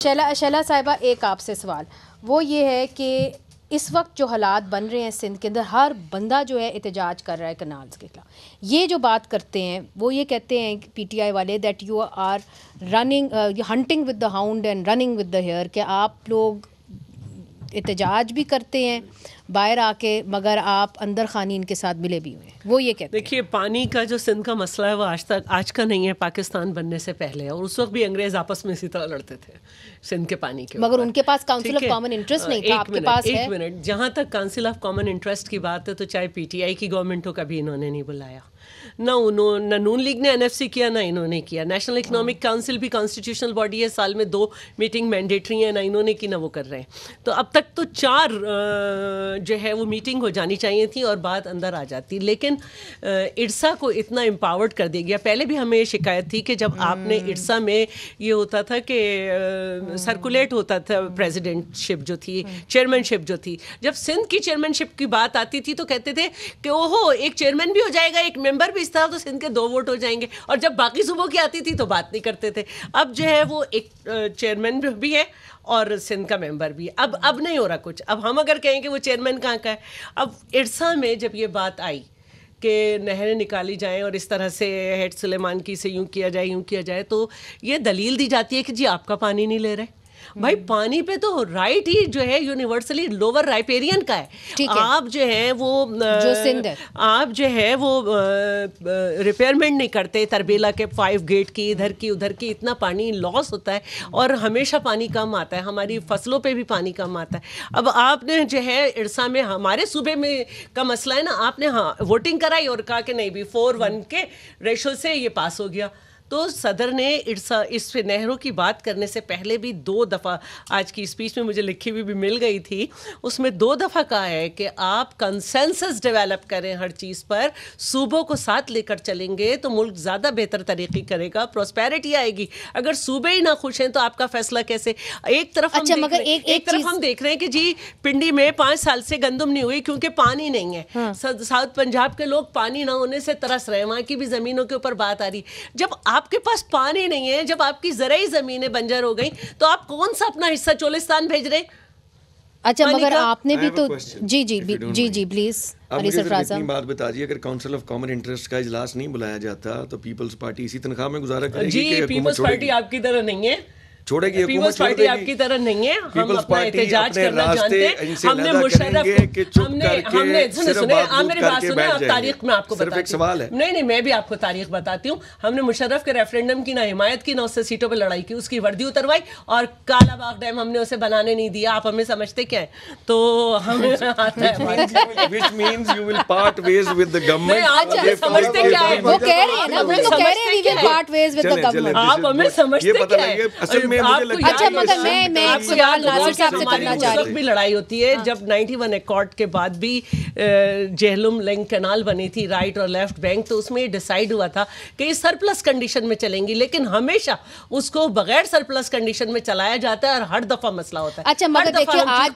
शैला साहिबा, एक आपसे सवाल वो ये है कि इस वक्त जो हालात बन रहे हैं सिंध के अंदर, हर बंदा जो है एहतजाज कर रहा है कनाल्स के खिलाफ। ये जो बात करते हैं वो ये कहते हैं पीटीआई वाले that you are running hunting with the hound and running with the hare, कि आप लोग एहतजाज भी करते हैं बाहर आके मगर आप अंदर खानी इनके साथ मिले भी हुए हैं। वो ये कहते हैं, देखिए, पानी का जो सिंध का मसला है वो आज का नहीं है, पाकिस्तान बनने से पहले है, और उस वक्त भी अंग्रेज आपस में इसी तरह लड़ते थे सिंध के पानी के, मगर उनके पास काउंसिल ऑफ कॉमन इंटरेस्ट नहीं था, आपके पास है। एक मिनट, जहाँ तक काउंसिल ऑफ कॉमन इंटरेस्ट की बात है तो चाहे पीटीआई की गवर्नमेंट हो, कभी इन्होंने नहीं बुलाया, ना नून लीग ने एनएफसी किया, ना इन्होंने किया। नेशनल इकोनॉमिक काउंसिल भी कॉन्स्टिट्यूशनल बॉडी है, साल में 2 मीटिंग मैंडेटरी है, ना इन्होंने की ना वो कर रहे हैं। तो अब तक तो 4 जो है वो मीटिंग हो जानी चाहिए थी और बात अंदर आ जाती, लेकिन इरसा को इतना एम्पावर्ड कर दिया गया। पहले भी हमें शिकायत थी कि जब आपने इरसा में ये होता था कि सर्कुलेट होता था प्रेसिडेंटशिप जो थी, चेयरमैनशिप जो थी, जब सिंध की चेयरमैनशिप की बात आती थी तो कहते थे कि ओहो, एक चेयरमैन भी हो जाएगा, एक मेंबर भी, इस तरह तो सिंध के 2 वोट हो जाएंगे। और जब बाकी सूबों की आती थी तो बात नहीं करते थे। अब जो है वो एक चेयरमैन भी है और सिंध का मेंबर भी है। अब नहीं हो रहा कुछ। अब हम अगर कहें कि वो चेयरमैन कहाँ का है, अब इरसा में जब ये बात आई कि नहरें निकाली जाएं और इस तरह से हेड सुलेमान की से यूँ किया जाए, तो ये दलील दी जाती है कि जी आपका पानी नहीं ले रहे। भाई, पानी पे तो राइट ही जो है यूनिवर्सली लोअर राइपेरियन का है। आप जो है वो जो सिंध है, आप जो है वो रिपेयरमेंट नहीं करते तरबेला के 5 गेट की, इधर की उधर की, इतना पानी लॉस होता है और हमेशा पानी कम आता है, हमारी फसलों पे भी पानी कम आता है। अब आपने जो है इरसा में हमारे सूबे में का मसला है ना, आपने वोटिंग कराई और कहा कि नहीं भी 4-1 के रेशो से ये पास हो गया। तो सदर ने इस नहरों की बात करने से पहले भी 2 दफ़ा, आज की स्पीच में मुझे लिखी हुई भी मिल गई थी, उसमें 2 दफ़ा कहा है कि आप कंसेंसस डेवलप करें हर चीज़ पर, सूबों को साथ लेकर चलेंगे तो मुल्क ज़्यादा बेहतर तरक्की करेगा, प्रॉस्पेरिटी आएगी। अगर सूबे ही ना खुश हैं तो आपका फैसला कैसे? एक तरफ हम देख रहे हैं कि जी पिंडी में 5 साल से गंदम नहीं हुई क्योंकि पानी नहीं है। साउथ पंजाब के लोग पानी ना होने से तरस रहे हैं, वहाँ की भी ज़मीनों के ऊपर बात आ रही। जब आपके पास पानी नहीं है, जब आपकी ज़राई ज़मीनें बंजर हो गई, तो आप कौन सा अपना हिस्सा चोलिस्तान भेज रहे? अच्छा, मगर आपने भी तो जी प्लीज अली सरफराज साहब, बात बता दी, अगर काउंसिल ऑफ कॉमन इंटरेस्ट का इजलास नहीं बुलाया जाता तो पीपल्स पार्टी इसी तनख्वाह में गुजारा करेगी? जी, पीपल्स पार्टी आपकी तरह नहीं है, छोड़ेगी, पीपल्स पार्टी आपकी तरह नहीं है। हम अपना एहतजाज करना जानते हैं। हमने मुशर्रफ सुने, आप मेरी बात सुने, आप तारीख में आपको बताती हूँ। नहीं, मैं भी आपको तारीख बताती हूँ। हमने मुशर्रफ के रेफरेंडम की ना हिमायत की, ना उससे सीटों पर लड़ाई की, उसकी वर्दी उतरवाई और काला बाग डैम हमने उसे बनाने नहीं दिया। आप हमें समझते क्या है? तो हमें आता है which means you will part ways with the government. समझते क्या है? वो कह रहे हैं ना, वो तो कह रहे हैं we will part ways with the government. आप हमें समझते क्या है? अच्छा, मगर मैं एक सवाल नासिर साहब से करना चाह रही हूं। भी लड़ाई होती है जब 91 एकॉर्ड के बाद भी जेहलुम लिंक कैनाल बनी थी, राइट और लेफ्ट बैंक, तो उसमें डिसाइड हुआ था कि ये सरप्लस कंडीशन में चलेंगी, लेकिन हमेशा उसको बगैर सरप्लस कंडीशन में चलाया जाता है और हर दफा मसला होता है। अच्छा, मगर देखिए आज